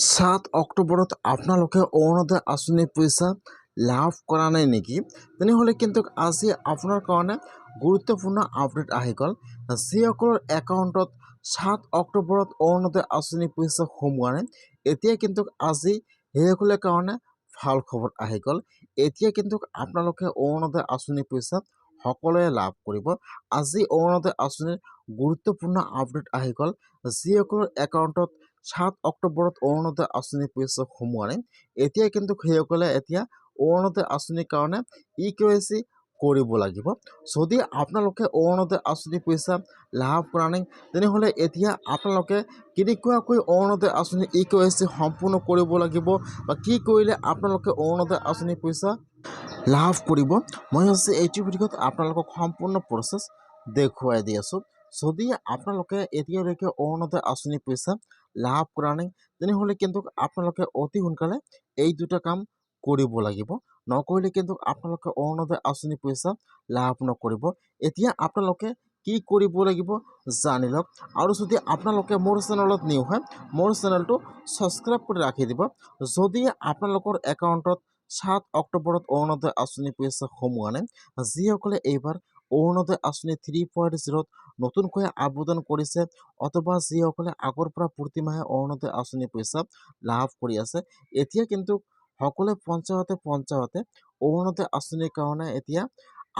7 অক্টোবৰত আপোনালোকে অৰুণোদয় আঁচনিৰ পইচা লাভ কৰা নাই নেকি? তেনেহ'লে কিন্তু আজি আপোনাৰ কাৰণে গুৰুত্বপূৰ্ণ আপডেট আহি গ'ল। যিসকলৰ একাউণ্টত 7 অক্টোবৰত অৰুণোদয় আঁচনিৰ পইচা সোমোৱা নাই, এতিয়া কিন্তু আজি সেইসকলৰ কাৰণে ভাল খবৰ আহি গ'ল। এতিয়া কিন্তু আপোনালোকে অৰুণোদয় আঁচনিৰ পইচা সকলোৱে লাভ কৰিব। আজি অৰুণোদয় আঁচনিৰ গুৰুত্বপূৰ্ণ আপডেট আহি গ'ল। যিসকলৰ একাউণ্টত 7 অক্টোবৰত অৰুণোদয় আঁচনিৰ পইচা সোমোৱা নাই, এতিয়া কিন্তু সেইসকলে এতিয়া অৰুণোদয় আঁচনিৰ কাৰণে EKYC কৰিব লাগিব। যদি আপোনালোকে অৰুণোদয় আঁচনিৰ পইচা লাভ কৰা নাই, তেনেহ'লে এতিয়া আপোনালোকে কেনেকুৱাকৈ অৰুণোদয় আঁচনিৰ EKYC সম্পূৰ্ণ কৰিব লাগিব বা কি কৰিলে আপোনালোকে অৰুণোদয় আঁচনিৰ পইচা লাভ কৰিব, মই হৈছে এইটো ভিডিঅ'ত আপোনালোকক সম্পূৰ্ণ প্ৰচেছ দেখুৱাই দি আছোঁ। যদি আপোনালোকে এতিয়ালৈকে অৰুণোদয় আঁচনিৰ পইচা লাভ কৰা নাই, তেনেহ'লে কিন্তু আপোনালোকে অতি সোনকালে এই দুটা কাম কৰিব লাগিব। নকৰিলে কিন্তু আপোনালোকে অৰুণোদয় আঁচনিৰ পইচা লাভ নকৰিব। এতিয়া আপোনালোকে কি কৰিব লাগিব জানি লওক। আৰু যদি আপোনালোকে মোৰ চেনেলত নিউ হয়, মোৰ চেনেলটো ছাবস্ক্ৰাইব কৰি ৰাখি দিব। যদি আপোনালোকৰ একাউণ্টত 7 অক্টোবৰত অৰুণোদয় আঁচনিৰ পইচা সোমোৱা নাই, যিসকলে এইবাৰ অৰুণোদয় আঁচনি 3.0ত নতুনকৈ আবেদন কৰিছে অথবা যিসকলে আগৰ পৰা প্ৰতিমাহে অৰুণোদয় আঁচনিৰ পইচা লাভ কৰি আছে, এতিয়া কিন্তু সকলো পঞ্চায়তে অৰুণোদয় আঁচনিৰ কাৰণে এতিয়া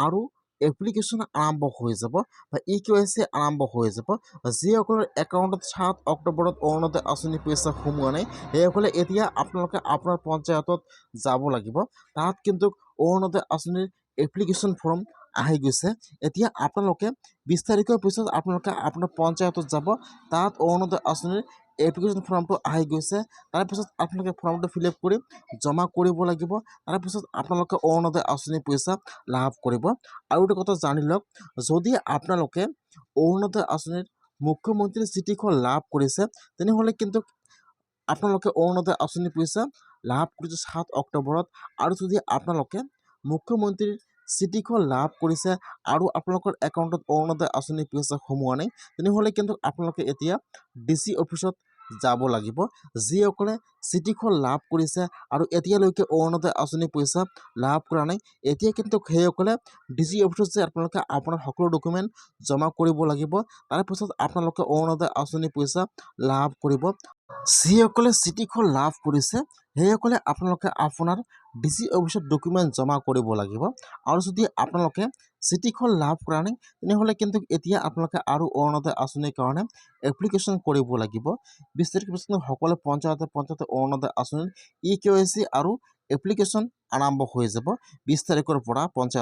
আৰু এপ্লিকেশ্যন আৰম্ভ হৈ যাব বা EKYC আৰম্ভ হৈ যাব। যিসকলৰ একাউণ্টত 7 অক্টোবৰত অৰুণোদয় আঁচনিৰ পইচা সোমোৱা নাই, সেইসকলে এতিয়া আপোনালোকে আপোনাৰ পঞ্চায়তত যাব লাগিব। তাত কিন্তু অৰুণোদয় আঁচনিৰ এপ্লিকেশ্যন ফৰ্ম আহি গৈছে। এতিয়া আপোনালোকে 20 তাৰিখৰ পিছত আপোনালোকে আপোনাৰ পঞ্চায়তত যাব, তাত অৰুণোদয় আঁচনিৰ এপ্লিকেশ্যন ফৰ্মটো আহি গৈছে। তাৰপিছত আপোনালোকে ফৰ্মটো ফিল আপ কৰি জমা কৰিব লাগিব। তাৰপিছত আপোনালোকে অৰুণোদয় আঁচনিৰ পইচা লাভ কৰিব। আৰু এটা কথা জানি লওক, যদি আপোনালোকে অৰুণোদয় আঁচনিৰ মুখ্যমন্ত্ৰীৰ চিঠিখন লাভ কৰিছে, তেনেহ'লে কিন্তু আপোনালোকে অৰুণোদয় আঁচনিৰ পইচা লাভ কৰিছে 7 অক্টোবৰত। আৰু যদি আপোনালোকে মুখ্যমন্ত্ৰীৰ চিঠিখন লাভ কৰিছে আৰু আপোনালোকৰ একাউণ্টত অৰুণোদয় আঁচনিৰ পইচা সোমোৱা নাই, তেনেহ'লে কিন্তু আপোনালোকে এতিয়া DC অফিচত যাব লাগিব। যিসকলে চিঠিখন লাভ কৰিছে আৰু এতিয়ালৈকে অৰুণোদয় আঁচনিৰ পইচা লাভ কৰা নাই, এতিয়া কিন্তু সেইসকলে DC অফিচত যে আপোনালোকে আপোনাৰ সকলো ডকুমেণ্ট জমা কৰিব লাগিব। তাৰপিছত আপোনালোকে অৰুণোদয় আঁচনিৰ পইচা লাভ কৰিব। যিসকলে চিঠিখন লাভ কৰিছে, সেইসকলে আপোনালোকে আপোনাৰ DC অফিচত ডকুমেণ্ট জমা কৰিব লাগিব। আৰু যদি আপোনালোকে চিঠিখন লাভ কৰা নাই, তেনেহ'লে কিন্তু এতিয়া আপোনালোকে আৰু অৰুণোদয় আঁচনিৰ কাৰণে এপ্লিকেশ্যন কৰিব লাগিব। 20 তাৰিখৰ পিছত সকলো পঞ্চায়তে অৰুণোদয় আঁচনিৰ EKYC আৰু এপ্লিকেশ্যন আৰম্ভ হৈ যাব 20 তাৰিখৰ পৰা পঞ্চায়ত